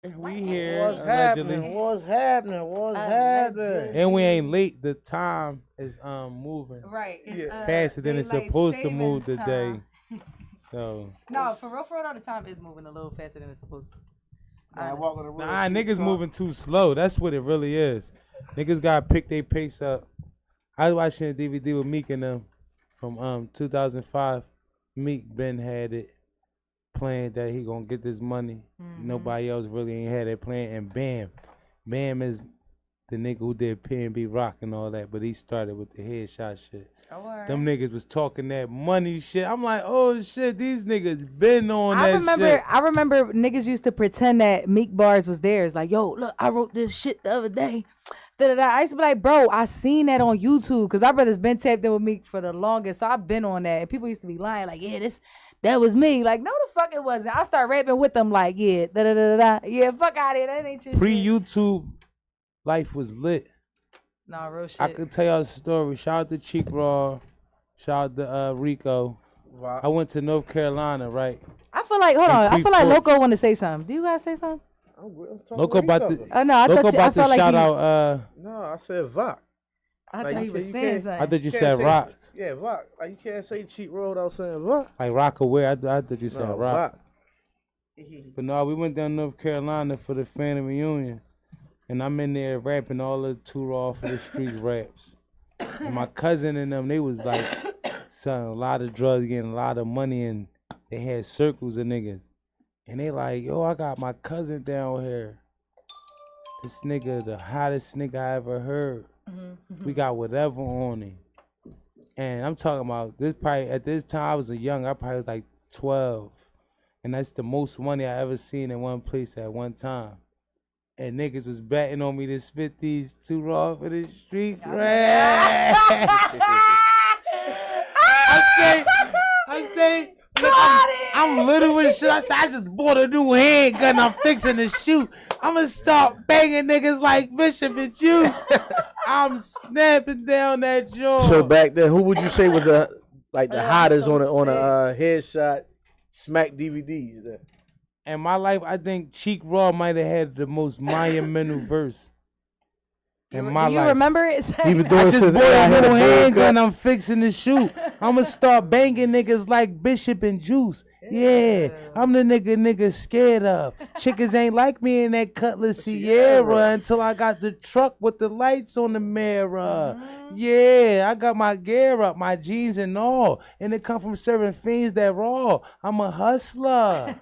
We here What's allegedly. happening? What's happening? What's happening? And we ain't late. The time is moving Right. It's faster than it's daylight supposed to move savings today. time. So No, for real, all the time is moving a little faster than it's supposed to. I walk on the road. niggas moving too slow. That's what it really is. Niggas gotta pick their pace up. I was watching a DVD with Meek and them from 2005. Meek Ben had it playing that he gonna get this money. Nobody else really ain't had it playing. And Bam is the nigga who did P&B Rock and all that, but he started with the headshot shit. Them niggas was talking that money shit. I'm like, oh shit, these niggas been on that shit. I remember niggas used to pretend that Meek bars was theirs. Like, yo, look, I wrote this shit the other day. Da-da-da. I used to be like, bro, I seen that on YouTube because my brother's been tapped in with Meek for the longest, so I've been on that. And people used to be lying, like, yeah, that was me. Like, no, the fuck it wasn't. I start rapping with them, like, yeah, da-da-da-da. Yeah, fuck out of here. That ain't your shit. Pre-YouTube, life was lit. Nah, real shit. I could tell y'all a story. Shout out to Cheek Raw. Shout out to Rico. Wow. I went to North Carolina, right? I feel like, hold on. I feel like Loko want to say something. Do you guys say something? Loko about to. No, I Loko thought about to like shout out. No, I said Vok. I Like, thought he was saying something. I thought you Can't said say- rock. Yeah, Vok. Like you can't say cheat roll without saying Vok. Like rock away. I thought you said No, rock. Vok. But no, we went down to North Carolina for the family reunion. And I'm in there rapping all the Too Raw for the Streets raps. And my cousin and them, they was like selling a lot of drugs, getting a lot of money, and they had circles of niggas. And they like, yo, I got my cousin down here. This nigga, the hottest nigga I ever heard. We got whatever on him. And I'm talking about this probably at this time I was I probably was like 12. And that's the most money I ever seen in one place at one time. And niggas was betting on me to spit these Too Raw for the Streets rap. I say, look, I'm little with shit. I said, I just bought a new handgun. I'm fixing to shoot. I'm gonna start banging niggas like Bishop and Juice. I'm snapping down that joint. So back then, who would you say was the hottest on a headshot smack DVDs? Then? In my life, I think Cheek Raw might have had the most monumental verse. In my life. You remember it? He was I doing just since bought I a had new a handgun. I'm fixing to shoot. I'm gonna start banging niggas like Bishop and Juice. Yeah, I'm the nigga scared of. Chickens ain't like me in that Cutlass Sierra until I got the truck with the lights on the mirror. Yeah, I got my gear up, my jeans and all. And it come from serving fiends that raw. I'm a hustler.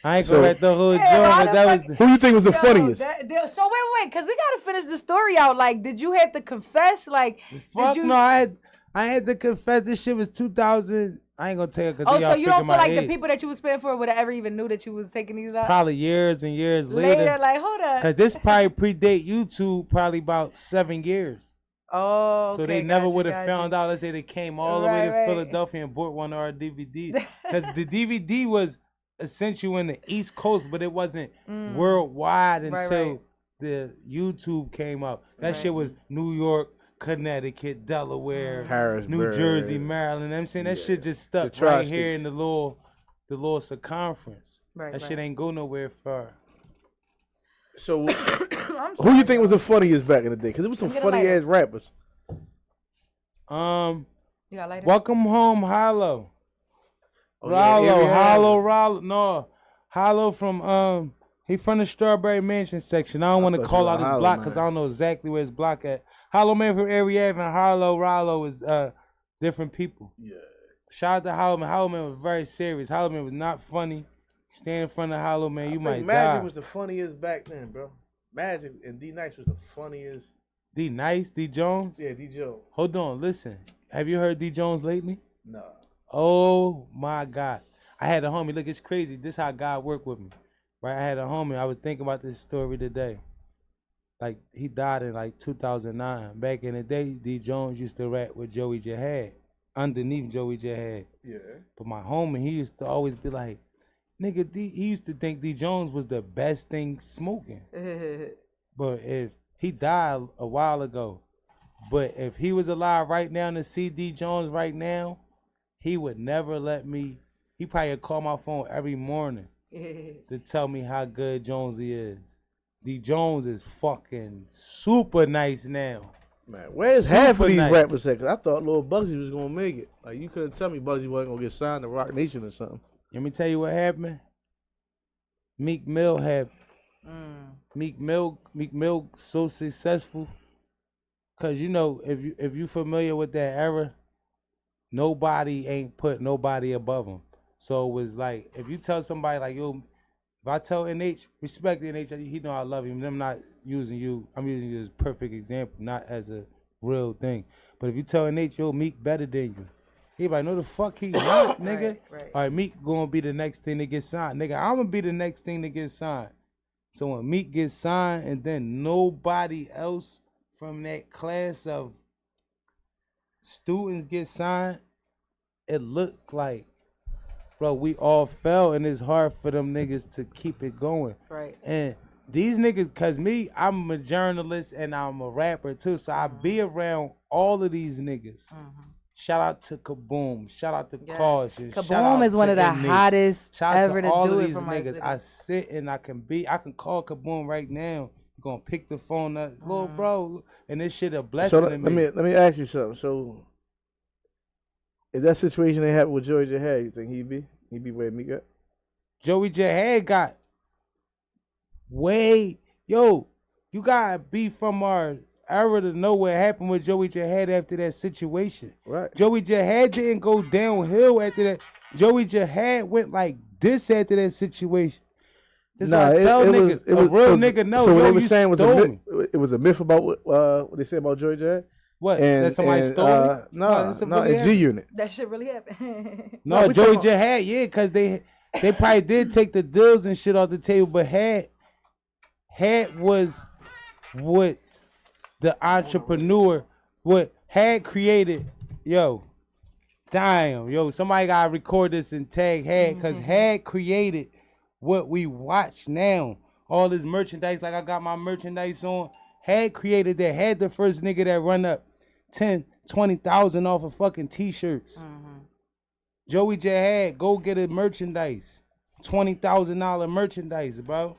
I ain't gonna write the whole joke, but that was Who you think was the funniest? So wait, because we gotta finish the story out. Like, did you have to confess? Like, fuck did you? no. I had to confess this shit was 2000. I ain't gonna tell you because Oh, so you don't feel like the people that you was spending for would have ever even knew that you was taking these out? Probably years and years later. Like, hold up. Cause this probably predate YouTube probably about 7 years. Oh, so they never would have found out. Let's say they came all the way to Philadelphia and bought one of our DVDs. Cause the DVD was essential in the East Coast, but it wasn't worldwide until the YouTube came out. That shit was New York, Connecticut, Delaware, Harrisburg, New Jersey, Maryland. I'm saying that shit just stuck right here in the little circumference. That shit ain't go nowhere far. So, who you think was the funniest back in the day? Because it was some funny ass rappers. You got lighter? Welcome Home, Hollow. Hollow from he from the Strawberry Mansion section. I don't want to call out his block because I don't know exactly where his block at. Hollow Man from Area Ave and Rollo is different people. Yeah. Shout out to Hollow Man. Hollow Man was very serious. Hollow Man was not funny. Stand in front of Hollow Man, you might Magic die. was the funniest back then, bro. Magic and D Nice was the funniest. D Nice, D Jones? Yeah, D Jones. Hold on, listen. Have you heard D Jones lately? No. Oh my God. I had a homie. Look, it's crazy. This how God worked with me. Right? I had a homie. I was thinking about this story today. Like, he died in like 2009. Back in the day, D Jones used to rap with Joey Jihad. Underneath Joey Jihad. Yeah. But my homie, he used to always be like, nigga, he used to think D Jones was the best thing smoking. But if he died a while ago, but if he was alive right now to see D Jones right now, he would never let me. He probably would call my phone every morning to tell me how good Jonesy is. D Jones is fucking super nice now. Man, where's Super half of these nice. rappers at? 'Cause I thought Lil Bugsy was gonna make it. Like you couldn't tell me Bugsy wasn't gonna get signed to Rock Nation or something. Let me tell you what happened. Meek Mill happened. Meek Mill so successful. Cause you know, if you familiar with that era, nobody ain't put nobody above him. So it was like, if you tell somebody like, yo, if I tell NH, respect NH, he know I love him. I'm not using you. I'm using you as a perfect example, not as a real thing. But if you tell NH, yo, Meek better than you, he like, no the fuck he not, nigga. Right. All right, Meek gonna be the next thing to get signed. Nigga, I'm gonna be the next thing to get signed. So when Meek gets signed and then nobody else from that class of students get signed, it looked like, bro, we all fell, and it's hard for them niggas to keep it going. Right. And these niggas, cause me, I'm a journalist and I'm a rapper too, so I be around all of these niggas. Shout out to Kaboom. Shout out to Caution. shout out Kaboom is one to of the Innate. hottest Shout out ever to to all do of it these from our niggas. city. I sit and I can call Kaboom right now. You gonna pick the phone up, little bro, and this shit a blessing So to let me. me ask you something. So if that situation ain't happened with Georgia Head, you think he'd be where Meek at? Joey J had got you gotta be from our era to know what happened with Joey J had after that situation. Right. Joey J had didn't go downhill after that. Joey J had went like this after that situation. That's why I tell niggas, a real nigga know, so what yo, they were you saying was stole me. it was a myth about what they said about Georgia Head? What? That somebody stole me? No, that's a no, really it's G Unit. That shit really happened. No, we Joey talking J had, yeah, because they probably did take the deals and shit off the table, but had was what the entrepreneur, what had created, somebody gotta record this and tag Had, because Had created what we watch now. All this merchandise, like I got my merchandise on, Had created that. Had the first nigga that run up 10, 20,000 off of fucking t-shirts. Joey J had, go get a merchandise. $20,000 merchandise, bro.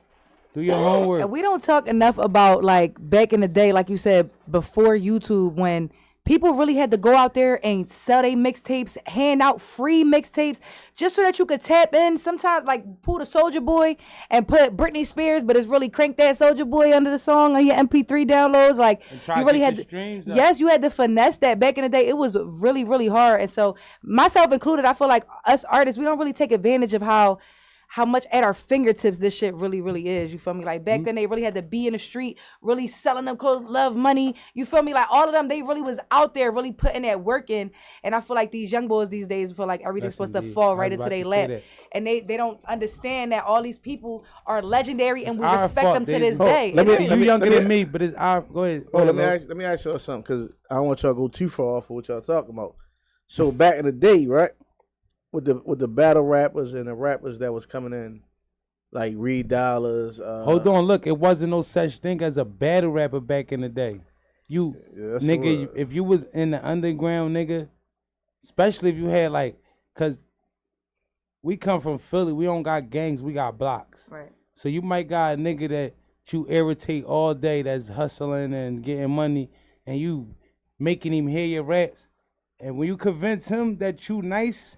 Do your homework. And we don't talk enough about, like, back in the day, like you said, before YouTube, when people really had to go out there and sell their mixtapes, hand out free mixtapes, just so that you could tap in. Sometimes, like, pull the Soulja Boy and put Britney Spears, but it's really Crank That Soulja Boy under the song on your MP3 downloads. Like, you really had to, streams up. yes, you had to finesse that. Back in the day, it was really, really hard. And so, myself included, I feel like us artists, we don't really take advantage of how much at our fingertips this shit really, really is. You feel me? Like, back then, they really had to be in the street, really selling them clothes, love money. You feel me? Like, all of them, they really was out there, really putting that work in. And I feel like these young boys these days feel like everything's supposed to fall right into their lap. And they don't understand that all these people are legendary and we respect them to this day. You younger than me, but it's our, go ahead. Let me ask y'all something, because I don't want y'all to go too far off of what y'all talking about. So back in the day, right? With the battle rappers and the rappers that was coming in, like Reed Dollars. Hold on, look, it wasn't no such thing as a battle rapper back in the day. Nigga, if you was in the underground, nigga, especially if you had like, cause we come from Philly, we don't got gangs, we got blocks. Right. So you might got a nigga that you irritate all day that's hustling and getting money, and you making him hear your raps, and when you convince him that you nice,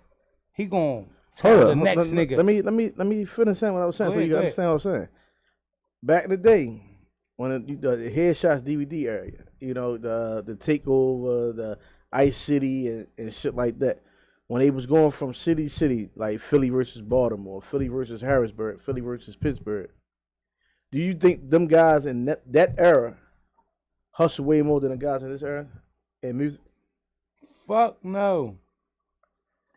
he gon' tell the next nigga. Let me finish saying what I was saying, so you understand what I'm saying. Back in the day, when the Headshots DVD area, the takeover, the Ice City and shit like that, when they was going from city to city, like Philly versus Baltimore, Philly versus Harrisburg, Philly versus Pittsburgh, do you think them guys in that era hustle way more than the guys in this era in music? Fuck no.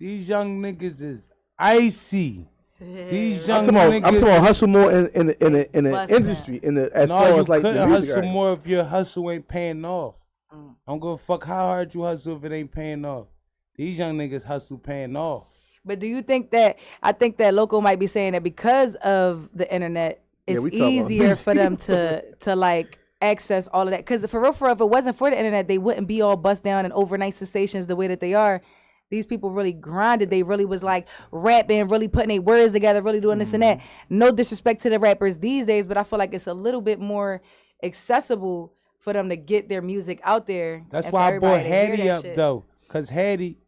These young niggas is icy. These young niggas. I'm talking about hustle more in the industry, as far as like the music hustle area. more if your hustle ain't paying off. I don't give a fuck how hard you hustle if it ain't paying off. These young niggas hustle paying off. But do you think that, I think that Loko might be saying that because of the internet, it's easier for them to like access all of that. Because for real, if it wasn't for the internet, they wouldn't be all bust down and overnight sensations the way that they are. these people really grinded. They really was like rapping, really putting their words together, really doing this and that. No disrespect to the rappers these days, but I feel like it's a little bit more accessible for them to get their music out there. That's why I brought Hattie up though, cause Hattie,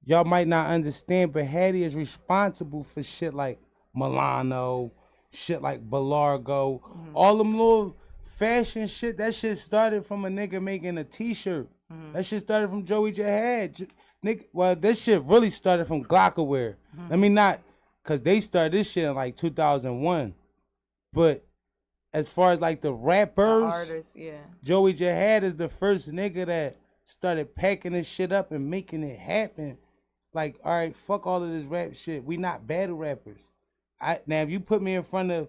y'all might not understand, but Hattie is responsible for shit like Milano, shit like Belargo, all them little fashion shit. That shit started from a nigga making a t-shirt. That shit started from Joey Jihad. Nigga, well, this shit really started from Glockaware. Let me not, cause they started this shit in like 2001. But as far as like the rappers, artists, yeah. Joey Jihad is the first nigga that started packing this shit up and making it happen. Like, all right, fuck all of this rap shit. We not battle rappers. Now, if you put me in front of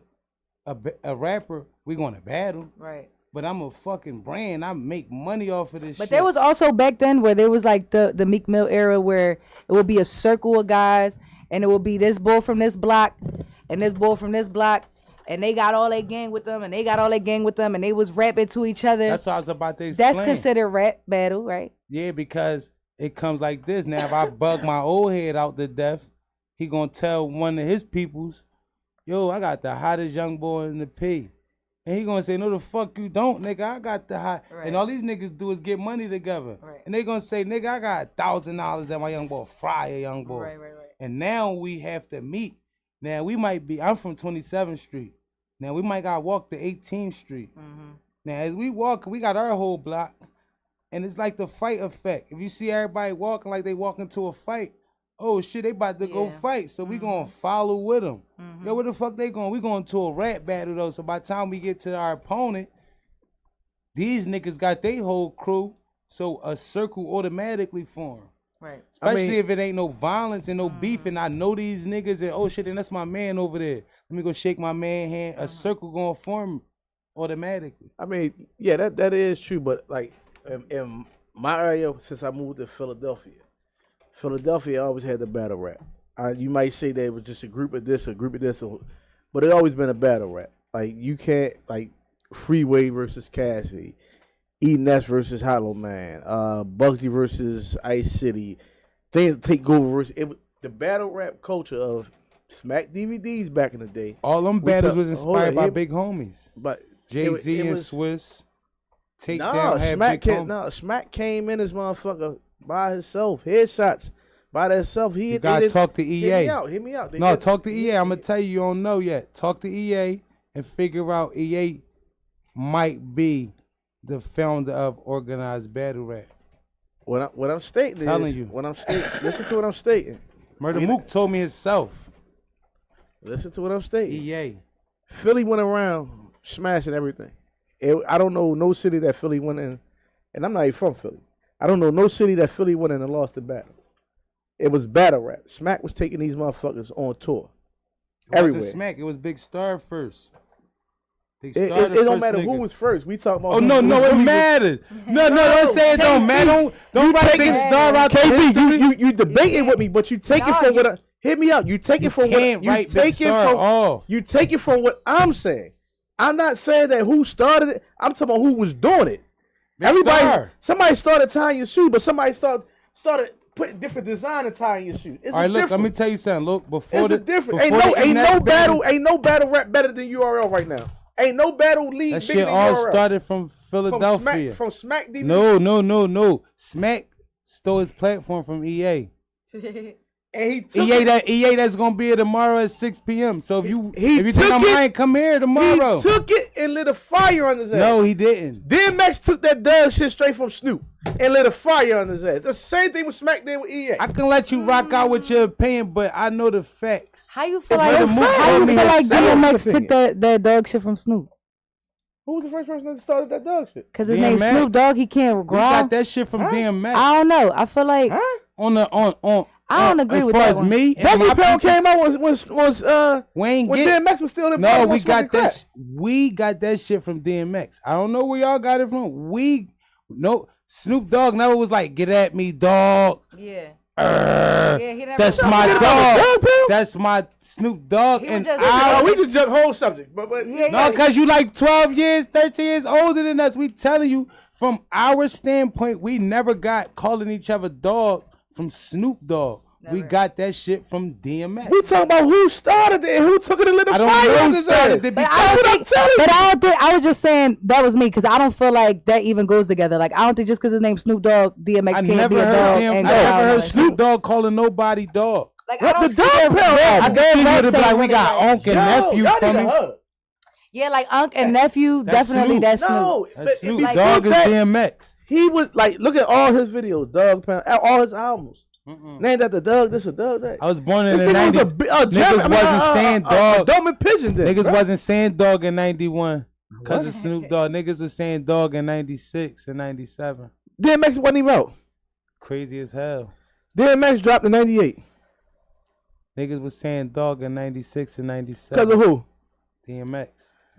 a rapper, we gonna battle. Right. But I'm a fucking brand. I make money off of this shit. But there was also back then where there was like the Meek Mill era where it would be a circle of guys and it would be this bull from this block and this bull from this block and they got all that gang with them and they got all that gang with them and they was rapping to each other. That's what I was about to explain. That's considered rap battle, right? Yeah, because it comes like this. Now, if I bug my old head out to death, he gonna tell one of his peoples, yo, I got the hottest young boy in the P. And he gonna say, no, the fuck you don't, nigga. I got the hot. Right. And all these niggas do is get money together. Right. And they gonna say, nigga, I got $1,000 that my young boy fry a young boy. Right. And now we have to meet. Now we might be, I'm from 27th Street. Now we might gotta walk to 18th Street. Now as we walk, we got our whole block. And it's like the fight effect. If you see everybody walking like they walk into a fight, oh shit, they about to go fight. So we gonna follow with them. Yo, where the fuck they going? We going to a rap battle though. So by the time we get to our opponent, these niggas got their whole crew. So a circle automatically form. Right. Especially if it ain't no violence and no beef and I know these niggas and oh shit, and that's my man over there. Let me go shake my man hand. A circle gonna form automatically. I mean, yeah, that is true, but like in my area, since I moved to Philadelphia always had the battle rap. You might say that it was just a group of this, but it always been a battle rap. Like you can't like Freeway versus Cassidy, E-Ness versus Hollow Man, Bugsy versus Ice City, things take over versus the battle rap culture of Smack DVDs back in the day. All them battles was inspired by big homies. But Jay-Z and Swiss. Smack came in as motherfucker by himself, headshots by himself. You gotta talk to EA. Hit me out. Talk to EA. I'm gonna tell you don't know yet. Talk to EA and figure out EA might be the founder of organized battle rap. What I'm stating listen to what I'm stating. Murder Mook told me himself. Listen to what I'm stating. EA. Philly went around smashing everything. I don't know no city that Philly went in, and I'm not even from Philly. I don't know no city that Philly went in and lost the battle. It was battle rap. Smack was taking these motherfuckers on tour. Everywhere. It wasn't Smack. It was Big Star first. It don't matter who was first. We talking about. Oh no, it matters. No, don't say it don't matter. Don't write Big Star out. KB, you debating with me, but you take it from what. Hit me out. You take it from what you take it from. You take it from what I'm saying. I'm not saying that who started it. I'm talking about who was doing it. Somebody started tying your shoe, but somebody started putting different design and tying your shoe. All right, look, let me tell you something. Look, ain't no battle rap better than URL right now. Ain't no battle league that bigger shit than all URL. started from Philadelphia. From Smack DVD. No. Smack stole his platform from EA. And he took EA that's gonna be here tomorrow at 6 p.m. So if you think I'm lying, come here tomorrow. He took it and lit a fire on his ass. No, he didn't. DMX took that Doug shit straight from Snoop and lit a fire on his ass. The same thing with Smack did with EA. I can let you rock out with your opinion, but I know the facts. How you feel like DMX took that Doug shit from Snoop? Who was the first person that started that Doug shit? Because his name's Snoop Dogg. He can't growl. We got that shit from DMX. I don't know. I feel like I don't agree with that. As far as me, Doggy Pound came out when DMX was still in. No, we got that. We got that shit from DMX. I don't know where y'all got it from. Snoop Dogg never was like, "Get at me, dog." Yeah. That's my dog. That's my Snoop Dogg. And we just jumped whole subject, but no, because you like 12 years, 13 years older than us. We telling you from our standpoint, we never got calling each other dog from Snoop Dogg. We Never. got that shit from DMX. We talking about who started it and who took it and lit the I fire. don't know who on started his it. ass. But I don't think. telling But I don't think. I was just saying that was me because I don't feel like that even goes together. Like I don't think just because his name's Snoop Dogg, DMX I can't never be a heard dog. him. I and never Kyle heard Miller. Snoop Dogg calling nobody dog. Like What I the don't Dog see Pound them- album? I them can see you raps to be ain't like, we really got like- Unc and nephew y'all from need me. a hug. Yeah, like Unc and nephew, That's definitely Snoop. that's Snoop. No, That's Snoop before Dogg is that, DMX. he was like, look at all his videos, Dog Pound, all his albums. Named after Doug, this a Doug that. I was born in This the nigga was 90s. Niggas wasn't saying dog. Dome Pigeon then. Niggas bro. wasn't saying dog in 91 because of Snoop Dogg. Niggas was saying dog in 96 and 97. DMX wasn't even out. Crazy as hell. DMX dropped in 98. Niggas was saying dog in 96 and 97. Because of who? DMX.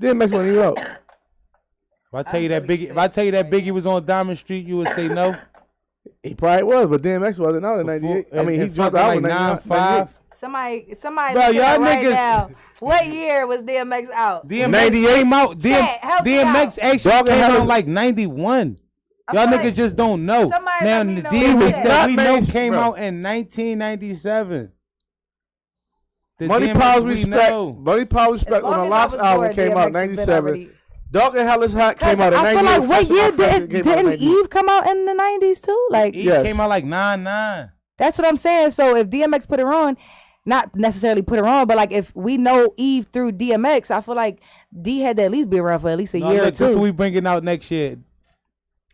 DMX wasn't even out. If I tell you that Biggie was on Diamond Street, you would say no. He probably was, but DMX wasn't out in 98. I mean, he dropped out in 95. Somebody Bro, look y'all at it right niggas- now. What year was DMX out? DMX 98. came out. Chat, help me DMX out. actually Dog and came Hell out is- like 91. I Y'all feel niggas like just don't know. somebody Now let me the know DMX what that that we is. know Not came bro. out in 1997. The Money, DMX Powers, we Respect. know. Money, Powers, Respect As long on the as I last was album born, came out in DMX has been 97. already- Dog and Hell is Hot came out in I 98. feel like what Fresh year Off Fresh came out in didn't 98. Eve come out in the 90s too? Like He Yes. came out like 99. that's what I'm saying. So if DMX put her on, not necessarily put her on, but like if we know Eve through DMX, I feel like D had to at least be around for at least a No, year look, or this is two. what we bringing out next year,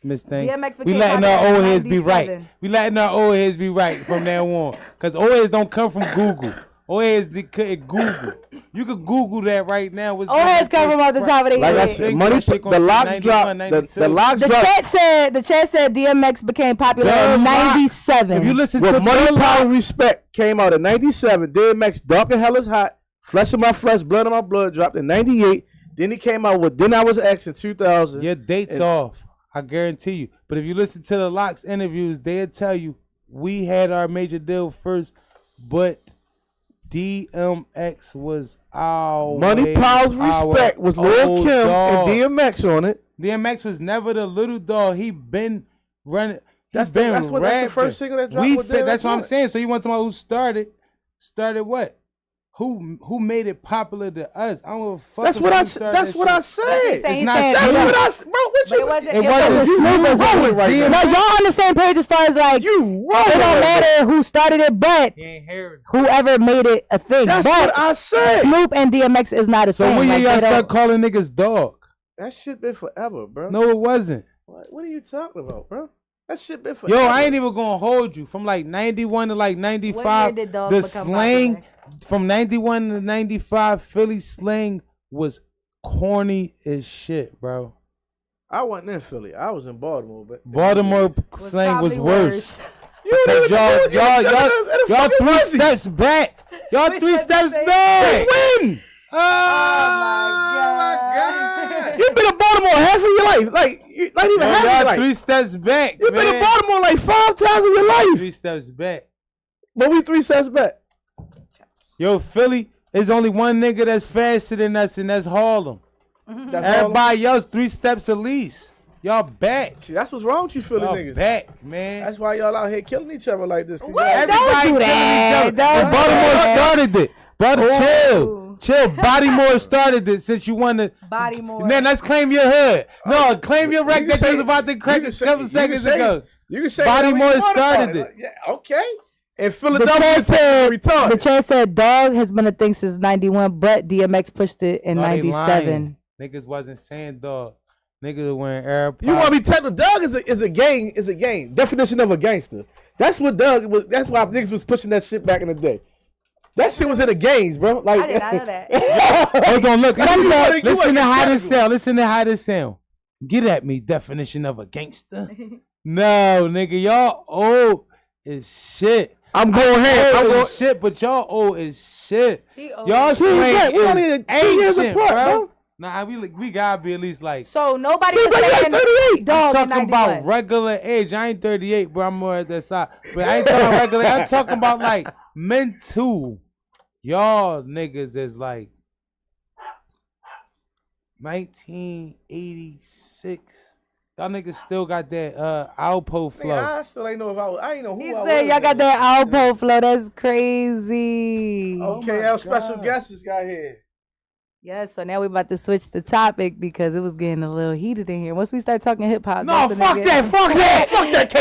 Miss Thing. DMX We became letting popular our in old heads be right. 97. We letting our old heads be right from now on. Because old heads don't come from Google. Old heads couldn't Google. You could Google that right now. Old heads come from off the top of their Like I head. said, Money, the locks dropped. The locks The dropped. chat said DMX became popular The in Lock- '97. If you listen With to Money, the Power, Lock- Respect came out in 97. DMX, Dark and Hell is Hot, Flesh of My Flesh, Blood of My Blood dropped in 98. Then he came out with Then I Was X in 2000. your date's And- off. I guarantee you. But if you listen to the Locks interviews, they'll tell you we had our major deal first, but DMX was our Money, Powers, Respect was Lil Kim and DMX on it. DMX was never the little dog. He been running. That's been that's the rapping. first single that dropped with DMX That's what on I'm it. saying. So you want to know who started? Started what? Who made it popular to us? I don't give a fuck. That's if what who I. started That's that what shit. I said. He's saying- It's not saying- That's Snoop. what I. Bro, what But you? it wasn't. It It wasn't wasn't Snoop. Snoop as Wrong well. with right DMX. now. No, y'all on the same page as far as like You wrong. it don't matter who started it, but He ain't hear it. whoever made it a thing. That's but what I said. Snoop and DMX is not a So thing. when Like, y'all they start don't- calling niggas dog? That shit been forever, bro. No, it wasn't. What are you talking about, bro? That shit been forever. Yo, I ain't even gonna hold you. From like 91 to like 95, did dog the become slang popular? from 91 to 95, Philly slang was corny as shit, bro. I wasn't in Philly. I was in Baltimore, but Baltimore slang was probably worse. You Cause didn't even know it. y'all fucking 3 was he? steps back. Y'all We 3 said the steps same back. Win. Oh, my God. You've been in Baltimore half of your life, like not even half of your Y'all life. 3 steps back, You've been in man. Baltimore like 5 times in your life, 3 steps back. but we 3 steps back. Yo, Philly is only one nigga that's faster than us, and that's Harlem. That's all. Everybody else 3 steps at least. Y'all back. See, that's what's wrong with you Philly Y'all niggas. back, man. That's why y'all out here killing each other like this. 'cause What? y'all- Everybody Don't do killing that. each other. Don't And do Baltimore that. started it. But Ooh. chill. Baltimore started it since you want to. Body more. Man, let's claim your hood. No, claim your wreck You that can you was say- about to crack you can a say- couple you can seconds say- ago. You can say Baltimore whatever you want started about it. Yeah, okay. And The Philadelphia chat said, retarded. the chat said dog has been a thing since '91, but DMX pushed it in No, they '97. lying. Niggas wasn't saying dog. Niggas were wearing AirPods. You want to be technical? Doug is a gang. Is a gang. Definition of a gangster. That's what Doug was. That's why niggas was pushing that shit back in the day. That shit was in the gangs, bro. Like I did not know that. Hold on, look. You wanna Listen get to how technical. this sound. Listen to how this sound. Get at me, definition of a gangster. No, nigga, y'all old as shit. I'm going ahead. I'm Old going. as shit, but y'all old as shit. He old Y'all as shit. slang We only is 2 years ancient, apart, bro. bro. Nah, we gotta be at least like. So nobody He's was like saying 38. dog I'm in talking 91. about regular age. I ain't 38, bro. I'm more at that side. But I ain't talking regular. I'm talking about like mental. Y'all niggas is like 1986. Y'all niggas still got that Alpo flow. I still ain't know if I ain't know who He I was. said y'all got that Alpo flow. That's crazy. Okay, our special guest just got here. Yeah, so now we about to switch the topic because it was getting a little heated in here. Once we start talking hip hop, No, fuck that. Fuck that, K.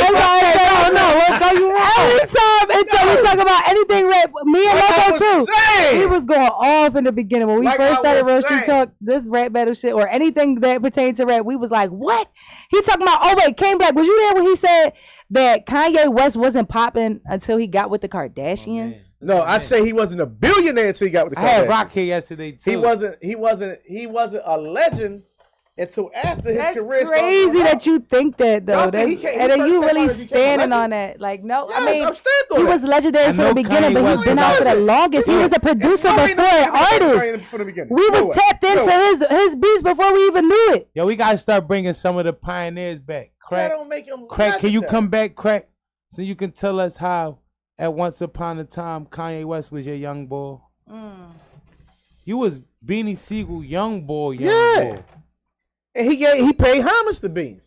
No, what are you wrong? Every time until we talk about anything rap, me and Loko too. saying. He was going off in the beginning when we Like first I started was roasting saying. talk, this rap battle shit or anything that pertains to rap. We was like, what? He talking about? Oh wait, came back. Was you there when he said that Kanye West wasn't popping until he got with the Kardashians? No, I say he wasn't a billionaire until he got with the I had Kardashians. Rock here yesterday too. He wasn't a legend until after his That's career started. crazy that you think that though. Y'all think he That's, can't- and he then you first came really out as he came a standing legend? on that. Like, no, Yes, I mean, I'm standing on he that. was legendary I from know the beginning, Kanye but West he's been was out for the legend. longest. He was a producer before an artist. From the beginning. We No was way. tapped into his beats before we even knew it. Yo, we gotta start bringing some of the pioneers back. That Crack, don't make him Crack, can you legendary. come back, Crack, so you can tell us how at once upon a time Kanye West was your young boy? You was Beanie Siegel, young boy. Yeah. And he paid homage to Beans.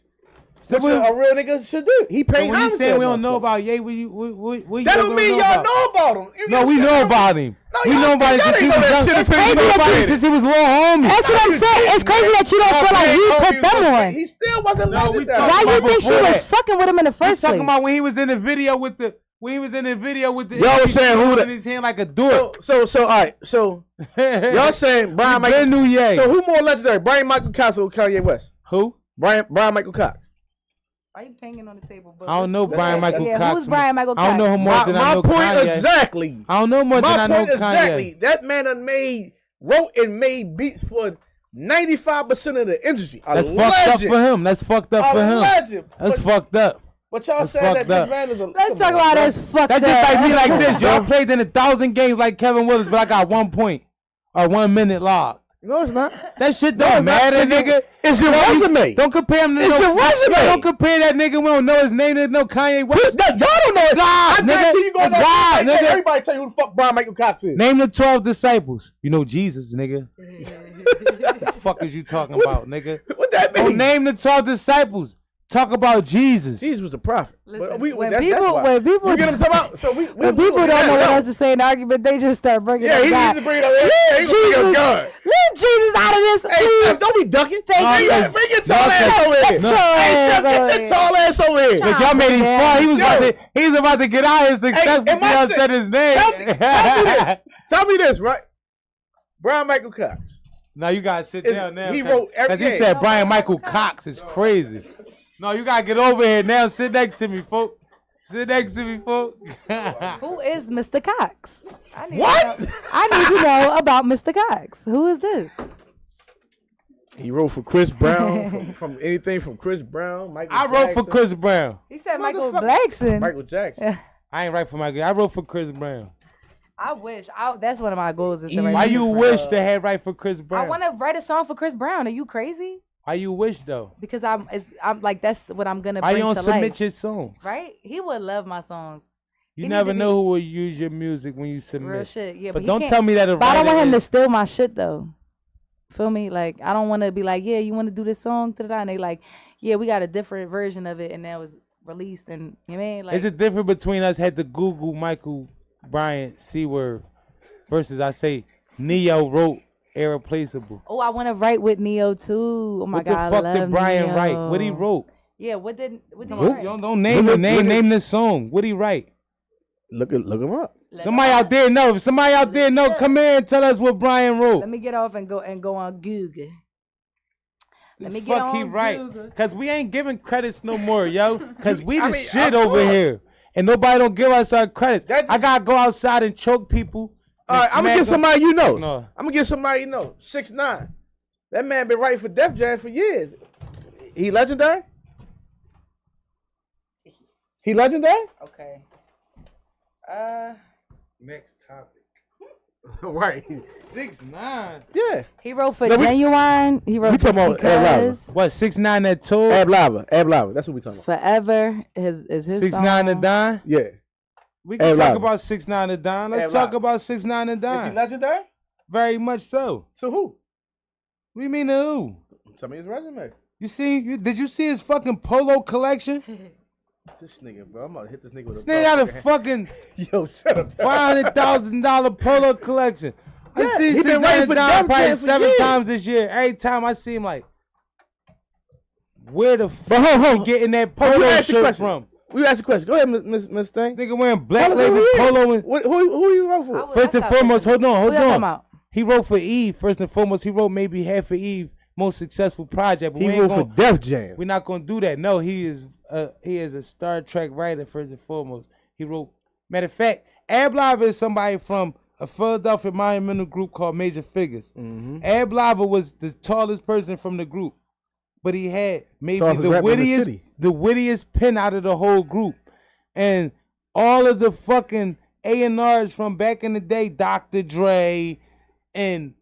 So Which a real nigga should do. He So paid when homage you to say that we don't know motherfucker. about Ye, what That don't mean y'all know about him. You No, get we what I'm know saying? about him. No, We y'all know about him think- since he y'all was ain't know young. that shit It's until crazy he about was him young. since he was little homie. That's what I'm saying. It's crazy that you don't feel like you put them on. He still wasn't No, we legendary. talking Why about you think she before was that. fucking with him in the You first place? talking about when he was in the video with the Y'all was saying who in the- his hand like a dork. So all right. So y'all saying Brian Michael? New Ye. So who more legendary, Brian Michael Cox or Kanye West? Who? Brian Michael Cox. Why you banging on the table? I don't know Brian Michael Yeah, Cox. who's Brian Michael I don't know Cox? him more than I know My point Kanye. exactly. I don't know more than I know exactly. Kanye. That man done wrote and made beats for 95% of the industry. That's fucked up for him. That's fucked up for him. Legend. That's fucked up. But y'all That's saying that fucked this up. man is a. Let's come talk on, about bro. this fucked That's just up. like me like this. Y'all played in 1,000 games like Kevin Willis, but I got 1 point or 1 minute log. No, it's not. That shit No, don't it's not. matter, It's your- nigga. it's your resume. Don't compare him to It's your resume. Don't compare that nigga. We don't know his name. There's no Kanye West. Y'all don't know it. God, I guarantee nigga. you go It's there, God, nigga. everybody tell you who the fuck Brian Michael Cox is. Name the 12 disciples. You know Jesus, nigga. The fuck is you talking about, nigga? What that Oh, mean? name the 12 disciples. Talk about Jesus. Jesus was the prophet. Listen, But when that's people- why. when people- You get what I'm talking about? So we When people don't know what else to say in the argument, they just start bringing Yeah, up he God. needs to bring it up. Yeah, he gonna bring up God. Leave Jesus out of this, Hey, please. Chef, don't be ducking. Thank Bring you. your tall ass over here. Get your Hey, ass Chef, get over your here. tall ass over here. Look, y'all made him man. fall. He was Yo. about to get out of his success Hey, until am I y'all sick? said his name. Tell me this, right? Brian Michael Cox. Now you gotta sit down now. he wrote every- Because he yeah. said Brian Michael Cox is crazy. No, you gotta get over here now. Sit next to me, folk. Sit next to me, folk. Who is Mr. Cox? I need What? To know, I need to know about Mr. Cox. Who is this? He wrote for Chris Brown, from anything from Chris Brown, Michael I wrote for Jackson, Chris Brown. He said Michael Motherfucker. Blackson. Michael Jackson. I ain't write for Michael. I wrote for Chris Brown. I wish. That's one of my goals. Is to Why Why write you for- wish to have write for Chris Brown? I want to write a song for Chris Brown. Are you crazy? Why you wish though? Because I'm like that's what I'm gonna Why bring you don't to submit life. your songs? Right? He would love my songs. You He need never to know be- who will use your music when you submit. Real shit. Yeah, But he don't can't- tell me that a But I don't writer want him to is- steal my shit though. Feel me? Like I don't want to be like, yeah, you want to do this song, da-da-da, and they like, yeah, we got a different version of it, and that was released, and you know what I mean, like, Is it different between us had to Google Michael Bryant C-word versus I say Neo wrote Irreplaceable? oh, I want to write with Neo too. Oh my What god, the fuck I love did Brian Neo. write? What he wrote? Yeah, what did he Don't, write? don't name the name. Name the song. What he write? Look him up. Somebody out there know. If somebody out there know, come here and tell us what Brian wrote. Let me get off and go on Google. Let me The get fuck he on right? Google. Cause we ain't giving credits no more, yo. Cause we the I mean, shit of over course. here, and nobody don't give us our credits. That- I gotta go outside and choke people. All right, I'm gonna get somebody you know. No. I'm gonna get somebody you know. 6ix9ine. That man been writing for Def Jam for years. He legendary? He legendary? Okay. Next topic. Right. 6ix9ine. Yeah. He wrote for No, we- Genuine. He wrote we talking Just about Ed Because. What 6ix9ine that tour? Ab Lava. That's what we talking about. Forever is his 6ix9ine song. and Don. Yeah. We can Ed talk Lava. about 6ix9ine and Don. Let's Ed talk Lava. about 6ix9ine and Is he Don. legendary? Very much so. So who? What do you mean to who? Tell me his resume. Did you see his fucking polo collection? This nigga, bro. I'm about to hit this nigga with a This nigga got a fucking yo, shut up. $500,000 polo collection. I see he been waiting for Don probably Def Jam 7 times this year. Every time I see him, like, where the fuck you getting that polo shirt from? We asked a question. Go ahead, Miss Thing. Nigga wearing black label polo. And who you wrote for? First and foremost, hold on. He wrote for Eve. First and foremost, he wrote maybe half of Eve most successful project. But he wrote for Def Jam. We're not gonna do that. No, he is a Star Trek writer. First and foremost, he wrote. Matter of fact, Ab Lava is somebody from a Philadelphia monumental group called Major Figures. Mm-hmm. Ab Lava was the tallest person from the group, but he had maybe the wittiest pen out of the whole group. And all of the fucking A&Rs from back in the day, Dr. Dre and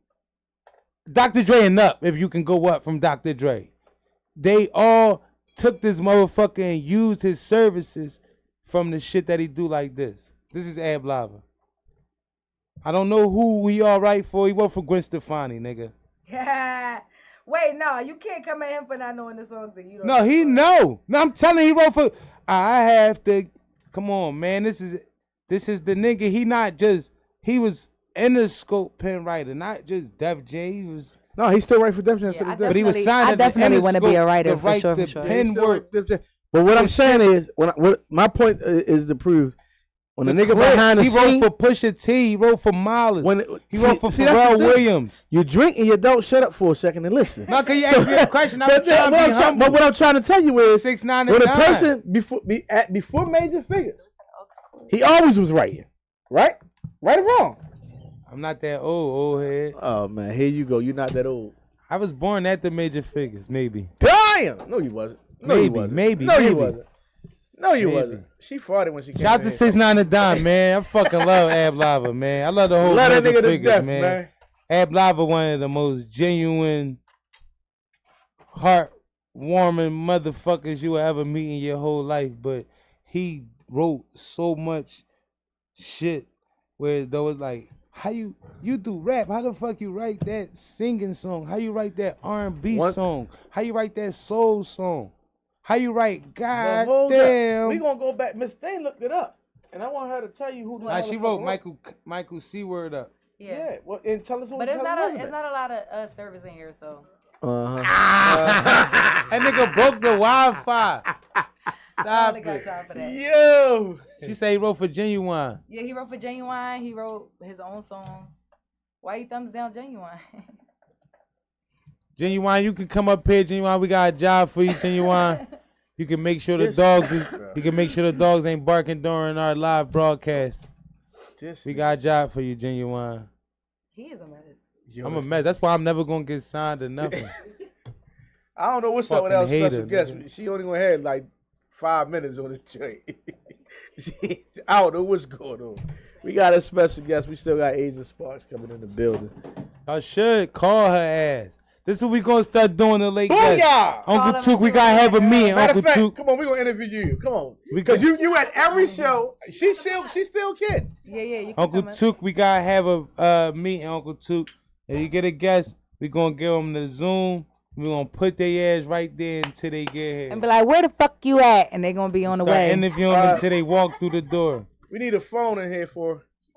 Up, if you can go up from Dr. Dre, they all took this motherfucker and used his services from the shit that he do like this. This is Ab Lava. I don't know who we all right for. He worked for Gwen Stefani, nigga. Wait, no, you can't come at him for not knowing the songs that you don't. No, he know. No, I'm telling you, he wrote for. I have to. Come on, man. This is the nigga. He was Interscope pen writer, not just Def Jam. He was. No, he still write for Def Jam to this day. But he was signed. I definitely want to be a writer for sure. Pen work. But what I'm saying is, what my point is to prove. When the nigga behind the scene, he wrote for Pusha T, he wrote for Miles, he wrote for Pharrell Williams. You drink and you don't shut up for a second and listen. No, can you ask me a question? But what I'm trying to tell you is, 6, 9, when and a 9. person before Major Figures, he always was writing, right? Right or wrong? I'm not that old head. Oh man, here you go. You're not that old. I was born at the Major Figures, maybe. Damn! No, you wasn't. No, you wasn't. Maybe. You wasn't. No, you wasn't. She farted when she came. Shout out to 6 9 and Dime, man. I fucking love Ab Lava, man. I love the whole Let that nigga to Figures, death, man. Ab Lava, one of the most genuine, heartwarming motherfuckers you will ever meet in your whole life. But he wrote so much shit where though it's like, how you do rap? How the fuck you write that singing song? How you write that R&B song? How you write that soul song? How you write? God damn. We gonna go back. Miss Thing looked it up, and I want her to tell you who. She wrote Michael C. Word up. Yeah. Well, and tell us who. But it's not a lot of service in here, so. That nigga broke the Wi-Fi. Stop I got time for that. Yo. She say he wrote for Genuine. Yeah, he wrote for Genuine. He wrote his own songs. Why you thumbs down Genuine? Genuine, you can come up here, Genuine. We got a job for you, Genuine. You can make sure the dogs ain't barking during our live broadcast. We got a job for you, Genuine. He is a mess. I'm a mess. That's why I'm never gonna get signed or nothing. I don't know what's up with our special guest. She only gonna have like 5 minutes on the joint. I don't know what's going on. We got a special guest. We still got Asian Sparks coming in the building. I should call her ass. This is what we gonna start doing the late guest. Booyah! Uncle Took, we gotta have a meeting. Uncle Took, come on, we gonna interview you. Come on, because you at every show. She's still kid. Yeah. You Uncle Took, we gotta have a meeting. Uncle Took, if you get a guest, we gonna give them the Zoom. We gonna put their ass right there until they get here. And be like, where the fuck you at? And they gonna be on the way. Interviewing them until they walk through the door. We need a phone in here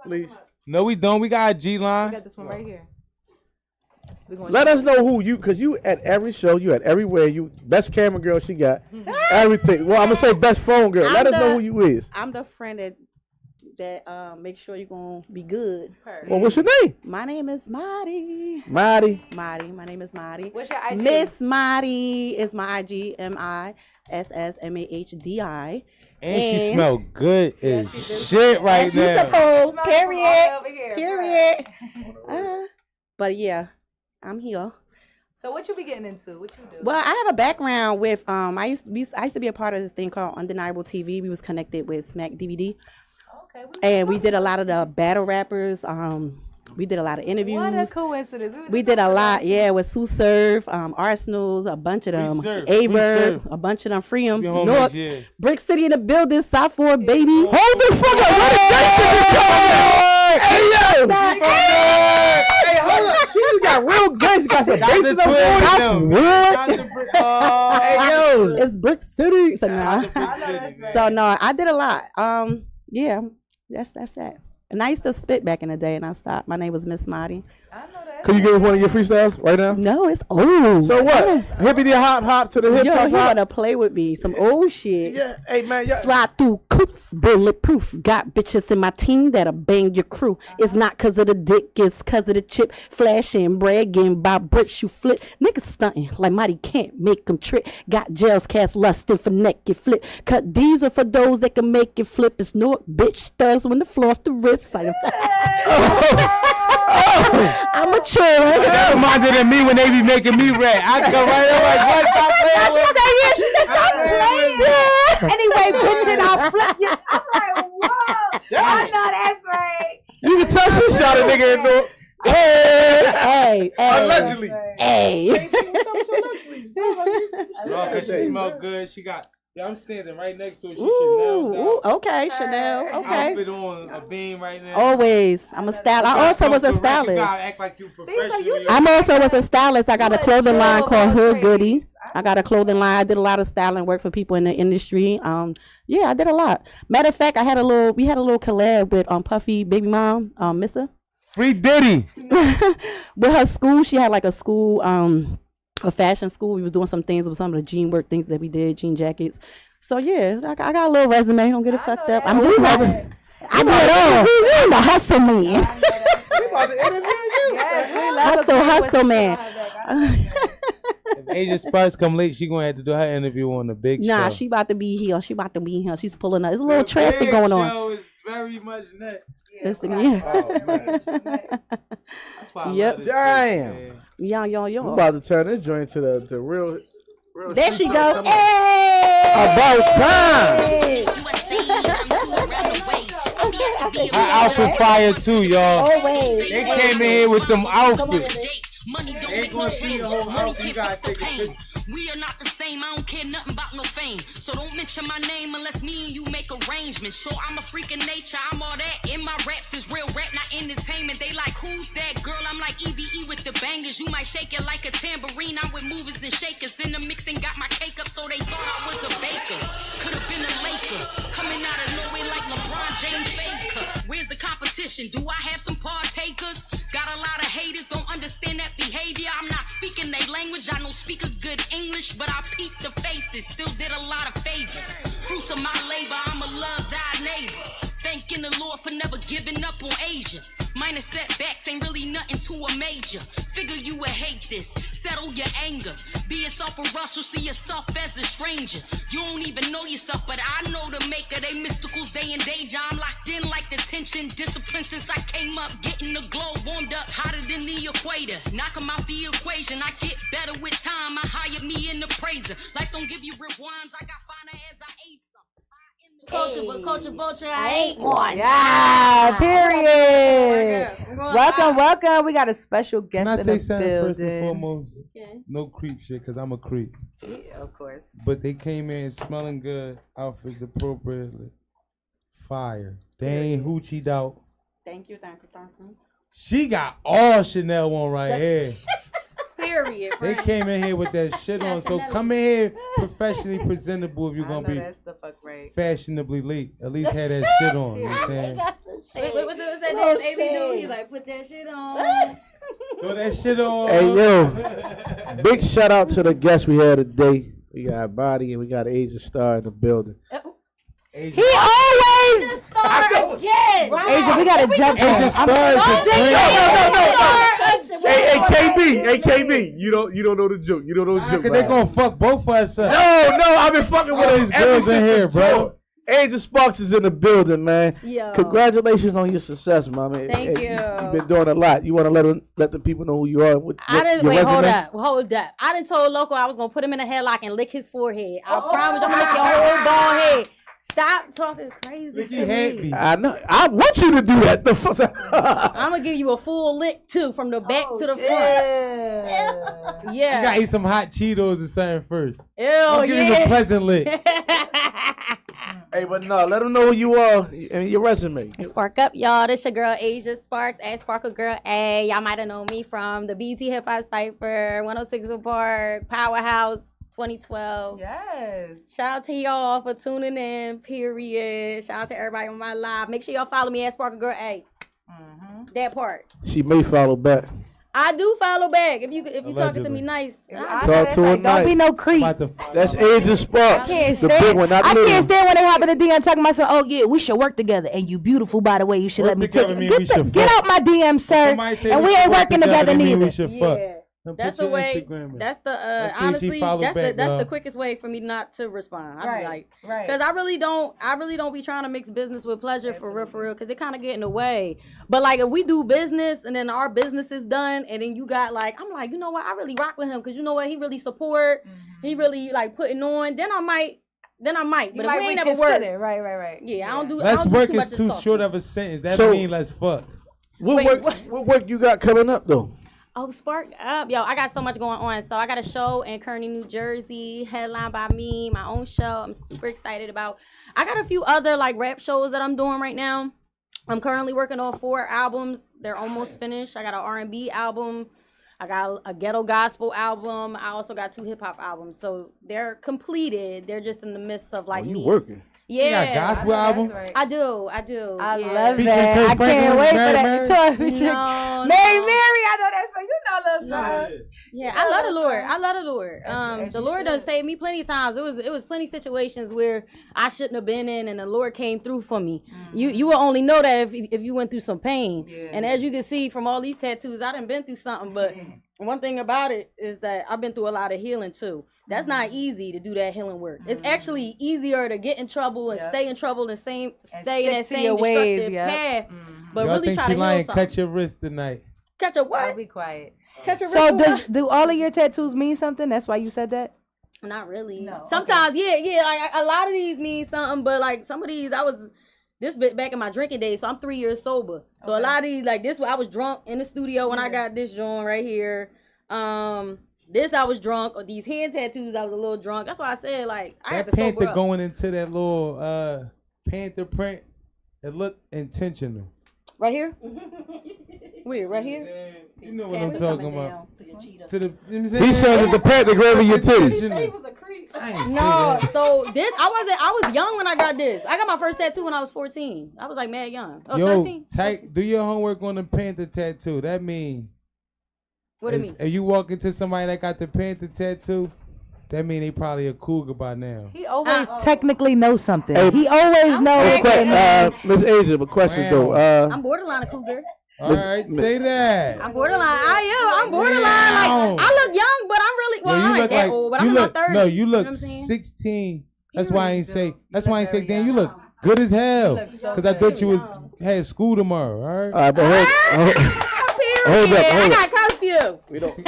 please. No, we don't. We got a G-line. We got this one right here. Let us know who you, because you at every show, you at everywhere. You best camera girl she got, everything. Well, I'm gonna say best phone girl. Let us know who you is. I'm the friend that make sure you're gonna be good. Well, what's your name? My name is Marty. Marty. My name is Marty. What's your IG? Miss Marty is my IG. MISSMAHDI. And she smell good as shit right now. As you supposed. Period. Period. But yeah. I'm here. So what you be getting into? What you do? Well, I have a background with I used to be a part of this thing called Undeniable TV. We was connected with Smack DVD. Okay. And we did a lot of the battle rappers. We did a lot of interviews. What a coincidence. We did a lot, with Sue Surf, Arsenals, a bunch of them. Averb, a bunch of them. Free them. North, Brick City in the building, South 4, baby. Hold the fuck up. What a gangster. Hey, yo. She got real good. She got some bass in the voice. Hey, yo. It's Brick City. So So no, I did a lot. Yeah, that's that. And I used to spit back in the day, and I stopped. My name was Miss Marty. I know that. Can you give us one of your freestyles right now? No, it's old. So what? Hippity hop to the hip Yo, hop. he wanna play with me. Some old shit. Yeah, hey man, Slide through coops, bulletproof. Got bitches in my team that'll bang your crew. It's not cause of the dick, it's cause of the chip. Flashing, bragging by bricks you flip. Niggas stunting like Mighty can't make them trick. Got jails cast lusting for neck you flip. Cut diesel for those that can make it flip. It's Newark bitch studs when the floor's the wrist. I'm mature. That reminded of me when they be making me rap. I come right there like, what? Stop playing with me. She said, stop playing. Anyway, bitch, and I'll flip you. I'm like, whoa. I know that's right. You can tell she shot a nigga in the. Hey. Allegedly. Hey. Cause she smell good. She got. Yeah, I'm standing right next to her. She Ooh, okay, Chanel. Okay. Outfit on a beam right now. Always. I'm a stylist. I also was a stylist. You gotta act like you professional. I'm also was a stylist. I got a clothing line called Hood Goody. I got a clothing line. I did a lot of styling work for people in the industry. Yeah, I did a lot. Matter of fact, we had a little collab with Puffy baby mom, Missa. Free Diddy. With her school, she had like a school, a fashion school. We was doing some things with some of the jean work things that we did, jean jackets. So yeah, I got a little resume. Don't get it fucked up. I'm just not. I do it all. I'm the hustle man. We about to interview you. Hustle man. If Asia Sparks come late, she gonna have to do her interview on the big show. Nah, she about to be here. She's pulling up. There's a little traffic going on. The big show is very much next. Yep. Damn. Yo. We about to turn this joint to the real. There she go. Hey! About time. Her outfit fire too, y'all. Always. They came in here with them outfits. Money don't make me change. Money can't fix the pain. We are not the same. I don't care nothing about no fame. So don't mention my name unless me and you make arrangements. Sure, I'm a freak of nature. I'm all that. In my raps is real rap, not entertainment. They like, who's that girl? I'm like EVE with the bangers. You might shake it like a tambourine. I'm with movers and shakers. In the mix and got my cake up, so they thought I was a baker. Could have been a Laker. Coming out of nowhere like LeBron James Faker. Where's the competition? Do I have some partakers? Got a lot of haters, don't understand that behavior. I'm not speaking their language, I don't speak a good English, but I peep the faces, still did a lot of favors. Fruits of my labor, I'm a love thy neighbor. Thanking the Lord for never giving up on Asia. Minor setbacks ain't really nothing to a major. Figure you would hate this, settle your anger. Be yourself a Russell, see yourself as a stranger. You don't even know yourself, but I know the maker. They mysticals day and day, I'm locked in like the tension. Discipline since I came up, getting the glow warmed up, hotter than the equator. Knock 'em out the equation, I get better with time. I hire me an appraiser. Life don't give you rewinds, I got finer as I ate some. Culture vulture, I ain't one. Yeah, period. Welcome. We got a special guest Can I in say the something building. first and foremost? Yeah. No creep shit, because I'm a creep. Yeah, of course. But they came in smelling good, outfits appropriately. Fire. They ain't hoochied out. Thank you. She got all Chanel on right here. Period. They came in here with that shit on. So come in here professionally presentable if you're going to be That's the fuck right. fashionably late. At least have that shit on. You know what I'm saying? What was that name AB do? He like, put that shit on. Throw that shit on. Hey, yo. Big shout out to the guests we had today. We got Body and we got Asia Star in the building. Asia. He always Start again. Asia, we gotta jump in. Asia Star is a No. Hey, KB, you don't know the joke. You don't know the joke. Cause they gonna fuck both of us up. No, I've been fucking with All these these girls in here, bro. Asia Sparks is in the building, man. Yo. Congratulations on your success, man. Thank you. You've been doing a lot. You want to let the people know who you are? I didn't wait. Hold up. I didn't told Loko I was gonna put him in a headlock and lick his forehead. I promise I'm gonna lick your whole bald head. Stop talking crazy to me. I know. I want you to do that. The fuck. I'm gonna give you a full lick too, from the back to the front. Yeah. You Yeah. gotta eat some hot Cheetos or something first. Ew, Don't give me a pleasant lick. Hey, but no, let them know who you are and your resume. Spark up, y'all. This your girl Asia Sparks at Sparkle Girl A. Y'all might have known me from the BT Hip Hop Cypher, 106 Park, Powerhouse 2012. Yes. Shout out to y'all for tuning in, period. Shout out to everybody on my live. Make sure y'all follow me at Sparkle Girl A. That part. She may follow back. I do follow back. If you talking to me nice. Talk to her Don't nice. be no creep. That's Asia Sparks. I The big one, not I the can't little. stand when they hop in the DM talking about some, oh yeah, we should work together. And you beautiful, by the way. You should let me take together it. mean we Get, should get fuck. out my DM, sir. Somebody say And we should ain't work working together they mean neither. We should fuck. Yeah. Then That's put the your way. Instagram in. That's the Let's see if she honestly. follow That's back, the dog. quickest way for me not to respond. I'll be like, Right. because I really don't be trying to mix business with pleasure for real, because it kind of get in the way. But like if we do business and then our business is done, and then you got like, I'm like, you know what, I really rock with him because you know what, he really support, he really like putting on. Then I might. But if we ain't never work, Right. yeah, I don't do. I Let's don't do work too much is to too talk short to. of a sentence. That So- mean let's fuck. Wait, What work you got coming up though? Oh, spark up. Yo, I got so much going on. So I got a show in Kearney, New Jersey, headlined by me, my own show. I'm super excited about. I got a few other like rap shows that I'm doing right now. I'm currently working on 4 albums. They're almost finished. I got an R&B album. I got a ghetto gospel album. I also got 2 hip hop albums. So they're completed. They're just in the midst of like You me. working? You got Yeah. gospel album? I do. I yeah. love Featuring that. Kurt I can't Franklin, wait for Mary that. Mary? Tour featuring No, Mary no. Mary, I know that's right. You know little song. Yeah, I love the Lord. I love the Lord. as The you Lord done should. saved me plenty of times. It was plenty situations where I shouldn't have been in, and the Lord came through for me. You will only know that if you went through some pain. Yeah. And as you can see from all these tattoos, I done been through something. But one thing about it is that I've been through a lot of healing too. That's not easy to do that healing work. It's actually easier to get in trouble and Yep. stay in trouble and stay in stick that to same your ways, destructive yep. path. But Y'all really think try she to heal lying? something. Cut your wrist tonight. Catch a I'll what? be quiet. Catch a So wrist. do all of your tattoos mean something? That's why you said that? Not really. No, Sometimes, yeah. Like a lot of these mean something, but like some of these, this bit back in my drinking days, so I'm 3 years sober. So a lot of these, like this, I was drunk in the studio when I got this joint right here. This I was drunk, or these hand tattoos I was a little drunk. That's why I said like I had That to sober panther up. going into that little panther print, it looked intentional. Right here. Where? Right here. You know what I'm talking about. To the, you know what I'm He saying? said that the panther grabbing your titties. Intentional. I ain't say No, that. so this I was young when I got this. I got my first tattoo when I was 14. I was like mad young. Oh, Yo, 13. do your homework on the panther tattoo. That mean, What do you mean? if you walk into somebody that got the panther tattoo, that mean they probably a cougar by now. He always technically knows something. He always I'm knows. pregnant. Miss Asia, but question though. I'm borderline a cougar. All right, say that. I'm borderline. I'm borderline. Like I look young, but I'm really well. Yo, I'm not that old, but I'm in my 30s. No, you look know what I'm saying? 16. That's You why I really ain't do. say. That's why I ain't say. Damn, you look good as hell. Cause I thought you had school tomorrow. All right. But hold Period. up. I got curfew. We don't.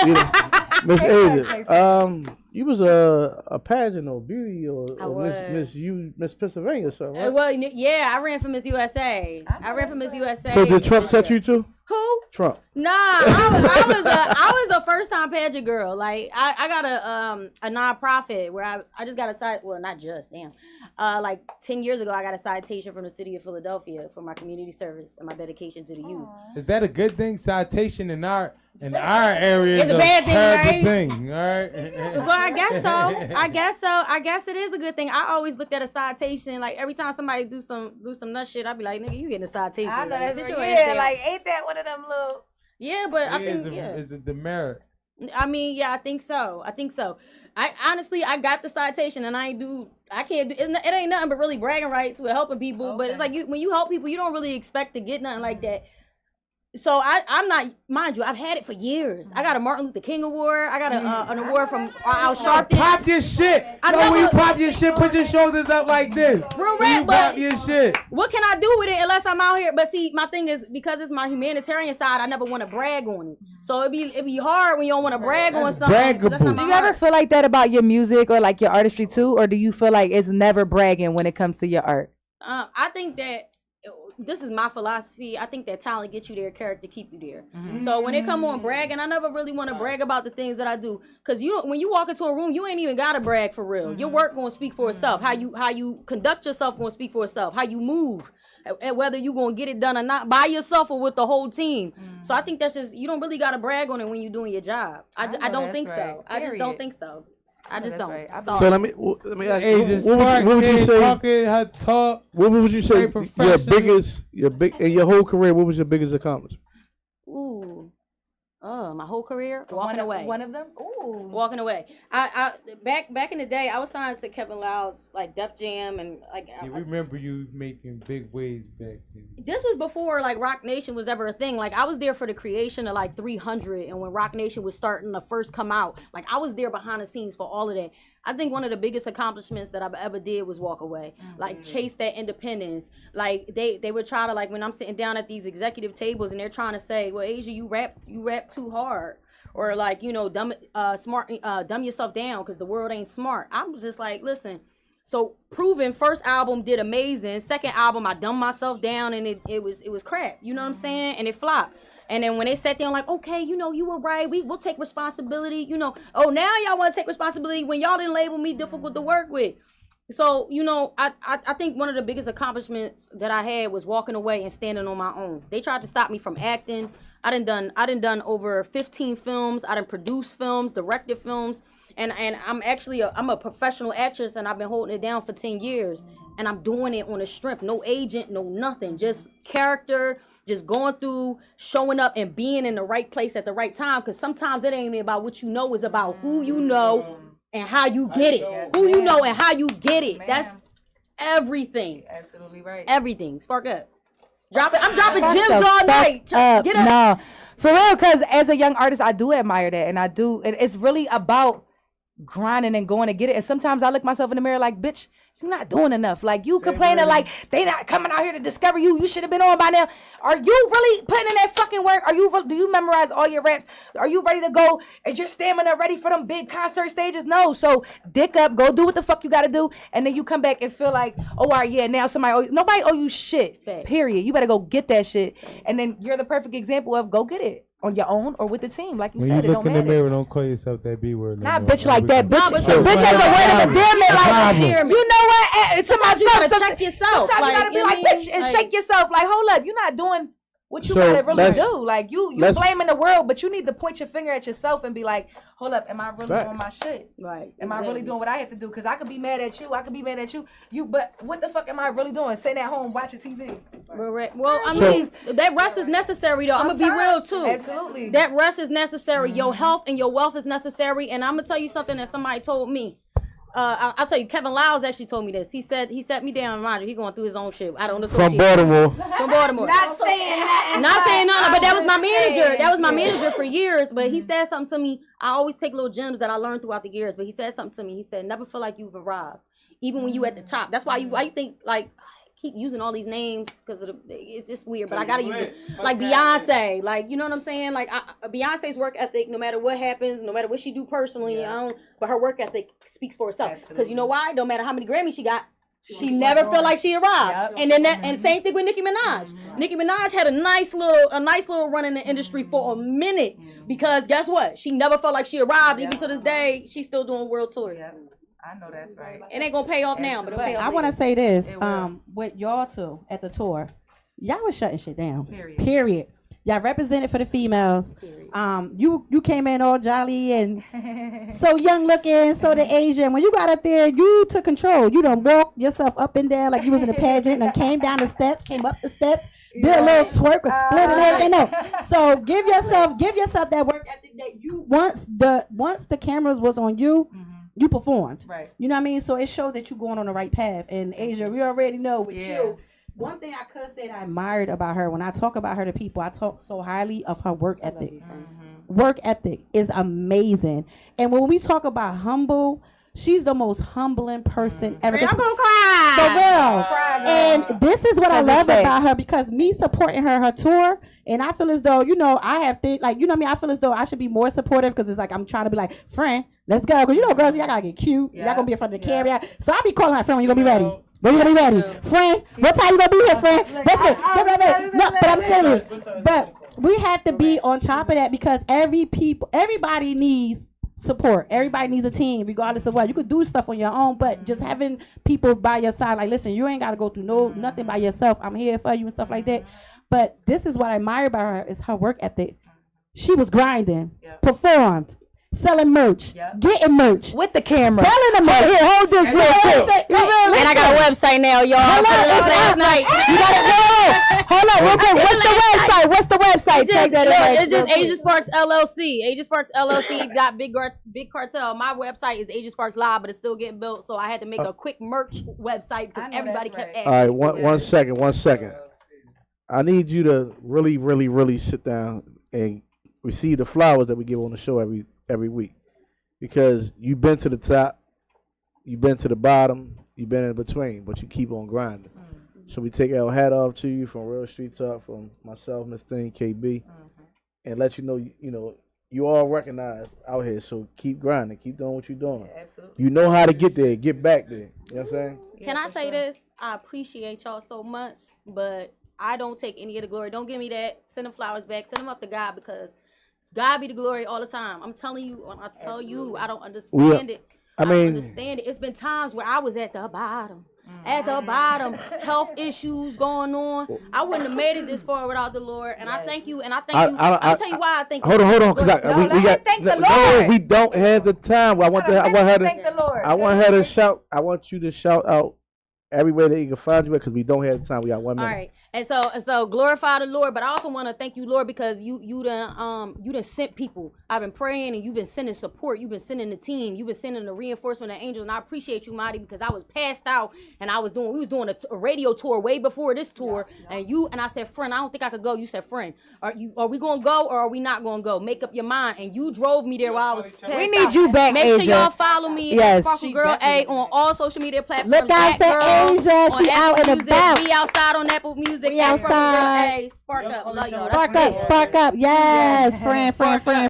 Miss Asia, you was a pageant or beauty or Miss Pennsylvania or something, right? Well, yeah, I ran for Miss USA. I ran for Miss USA. So did Trump touch you too? Who? Trump. Nah, I was a first time pageant girl. Like I got a nonprofit where I just got a side. Well, not just damn. Like 10 years ago, I got a citation from the city of Philadelphia for my community service and my dedication to the youth. Is that a good thing? Citation in our area It's is a a bad thing, terrible right? thing. All right. Well, I guess so. I guess it is a good thing. I always looked at a citation like every time somebody do some nut shit, I'd be like, nigga, you getting a citation. I know Like, that's sit right. your ass Yeah, down. like ain't that one of them little? Yeah, but I think Is a demerit. I mean, yeah, I think so. I honestly, I got the citation, and I can't do. It ain't nothing but really bragging rights with helping people. But it's like when you help people, you don't really expect to get nothing like that. So I'm not, mind you, I've had it for years. I got a Martin Luther King award. I got an award from Al Sharpton. Pop your shit. When you pop your shit, put your shoulders up like this. Real When you rap, but pop your shit. what can I do with it unless I'm out here? But see, my thing is because it's my humanitarian side, I never want to brag on it. So it'd be hard when you don't want to brag on something. 'Cause that's not my Do you ever heart. feel like that about your music or like your artistry too? Or do you feel like it's never bragging when it comes to your art? I think that this is my philosophy. I think that talent gets you there, character keep you there. So when they come on bragging, I never really want to brag about the things that I do, because when you walk into a room, you ain't even gotta brag for real. Your work gonna speak for itself. How you conduct yourself gonna speak for itself. How you move, and whether you gonna get it done or not by yourself or with the whole team. So I think that's just, you don't really gotta brag on it when you're doing your job. I don't think so. I just don't think so. I just don't. Right. So let me ask you, Asian what would you say? Talking, her talk. What would you say Very in your whole career? What was your biggest accomplishment? Ooh. My whole career walking away. One of them. Ooh. Walking away. I back in the day, I was signed to Kevin Lyle's like Def Jam, and like Yeah, we remember you making big waves back then. this was before like Rock Nation was ever a thing. Like I was there for the creation of like 300, and when Rock Nation was starting to first come out, like I was there behind the scenes for all of that. I think one of the biggest accomplishments that I've ever did was walk away, like chase that independence. Like they would try to, like when I'm sitting down at these executive tables and they're trying to say, well, Asia, you rap too hard, or like, you know, dumb yourself down because the world ain't smart. I was just like, listen. So Proven first album did amazing. Second album, I dumbed myself down and it was crap. You know what I'm saying? And it flopped. And then when they sat there, like, okay, you know, you were right. We'll take responsibility. You know, oh, now y'all want to take responsibility when y'all didn't label me difficult to work with. So, you know, I think one of the biggest accomplishments that I had was walking away and standing on my own. They tried to stop me from acting. I done over 15 films. I done produced films, directed films. And I'm actually I'm a professional actress, and I've been holding it down for 10 years. And I'm doing it on a strength. No agent, no nothing. Just character. Just going through, showing up, and being in the right place at the right time. Because sometimes it ain't even about what you know. It's about who you know and how you get it. Who you know and how you get it. That's everything. Absolutely right. Everything. Spark up. Drop it. I'm dropping gems all night. Get up. No, for real. Because as a young artist, I do admire that, and I do. It's really about grinding and going to get it. And sometimes I look myself in the mirror like, bitch, you're not doing enough. Like, you complaining like they not coming out here to discover you. You should have been on by now. Are you really putting in that fucking work? Do you memorize all your raps? Are you ready to go? Is your stamina ready for them big concert stages? No. So dick up, go do what the fuck you gotta do, and then you come back and feel like, oh, all right, yeah, now nobody owe you shit. Period. You better go get that shit. And then you're the perfect example of go get it. On your own or with the team, like you when said, you it look don't in the matter. mirror, don't call yourself that B word. Not more. bitch like that. Bitch, No, bitch as a word of endearment. Like, you know what? To myself, you gotta check yourself. Sometimes Like, you gotta be you know like, what I bitch, mean? and Like- shake yourself. Like, hold up, you're not doing what you So gotta really let's- do. Like, you blaming the world, but you need to point your finger at yourself and be like, hold up, am I really doing my shit? Right. Am I really doing what I have to do? Because I could be mad at you. I could be mad at you. But what the fuck am I really doing? Sitting at home watching TV. Well, I mean, that rest is necessary, though. I'm going to be real, too. Absolutely. That rest is necessary. Your health and your wealth is necessary. And I'm going to tell you something that somebody told me. I'll tell you, Kevin Lyles actually told me this. He sat me down, mind you, he going through his own shit. I don't know. From Baltimore. From Baltimore. Not saying nothing. Not saying nothing, but that was my manager. That was my manager for years. But he said something to me. I always take little gems that I learned throughout the years. But he said something to me. He said, never feel like you've arrived, even when you at the top. That's why you think like, keep using all these names because it's just weird, but I gotta use it. Like Beyonce, like, you know what I'm saying? Like Beyonce's work ethic, no matter what happens, no matter what she do personally, but her work ethic speaks for itself. Because you know why? No matter how many Grammys she got, she never felt like she arrived. And then and same thing with Nicki Minaj. Nicki Minaj had a nice little run in the industry for a minute because guess what? She never felt like she arrived. Even to this day, she's still doing world tours. I know that's right. It ain't gonna pay off now, but it'll pay off I want to later. say this, with y'all two at the tour, y'all was shutting shit down. Period. Y'all represented for the females. You came in all jolly and so young looking, so the Asian. When you got up there, you took control. You done walked yourself up and down like you was in a pageant and came down the steps, came up the steps, did a little twerk, a split and everything. No. So give yourself that work ethic that you once the cameras was on you. You performed. Right. You know what I mean? So it shows that you're going on the right path. And Asia, we already know with you. One thing I could say that I admired about her, when I talk about her to people, I talk so highly of her work ethic. Work ethic is amazing. And when we talk about humble, she's the most humbling person ever. I'm gonna cry. For real. And this is what I love about her, because me supporting her tour, and I feel as though, you know, I have things like, you know what I mean? I feel as though I should be more supportive because it's like I'm trying to be like, friend, let's go. Because you know, girls, y'all gotta get cute. Y'all gonna be in front of the camera. So I be calling her friend when you gonna be ready. When you gonna be ready? Friend, what time you gonna be here, friend? Listen, no, but I'm serious. But we have to be on top of that because everybody needs support. Everybody needs a team, regardless of what. You could do stuff on your own, but just having people by your side, like, listen, you ain't gotta go through nothing by yourself. I'm here for you and stuff like that. But this is what I admire about her is her work ethic. She was grinding, performed, selling merch, getting merch with the camera, selling the merch. Here, hold this real quick. And I got a website now, y'all. Hold on, last night. You gotta go. Hold on, real quick. What's the website? It's just Asia Sparks LLC. Asia Sparks LLC got big cartel. My website is Asia Sparks Live, but it's still getting built. So I had to make a quick merch website because everybody kept asking. All right, one second. I need you to really, really, really sit down and receive the flowers that we give on the show every week, because you've been to the top, you've been to the bottom, you've been in between, but you keep on grinding. So we take our hat off to you from Real Street Talk, from myself, Miss Thing, KB, and let you know you all recognized out here. So keep grinding, keep doing what you're doing. Yeah, absolutely. You know how to get there, get back there. You know what I'm saying? Can I say this? I appreciate y'all so much, but I don't take any of the glory. Don't give me that. Send them flowers back. Send them up to God, because God be the glory all the time. I'm telling you, when I tell you, I don't understand it. I don't understand it. It's been times where I was at the bottom. At the bottom, health issues going on. I wouldn't have made it this far without the Lord. And I thank you. And I thank you. I'll tell you why I thank you. Hold on, because we got. thank the No, Lord. we don't have the time. I want Thank the Lord. I want her to shout. I want you to shout out everywhere that you can find you, because we don't have the time. We got 1 minute. All right. And so glorify the Lord, but I also want to thank you, Lord, because you done sent people. I've been praying, and you've been sending support. You've been sending the team. You've been sending the reinforcement of angels, and I appreciate you, Marty, because I was passed out, and we was doing a radio tour way before this tour, and I said, friend, I don't think I could go. You said, friend, are we gonna go or are we not gonna go? Make up your mind. And you drove me there while I was passed We need you back, Make Asia. sure y'all follow me at Sparkle Girl A on all social media platforms. Look out for Asia. She out and about. We outside on Apple Music. We outside. Hey, spark up. Love y'all. Spark up. Yes, friend.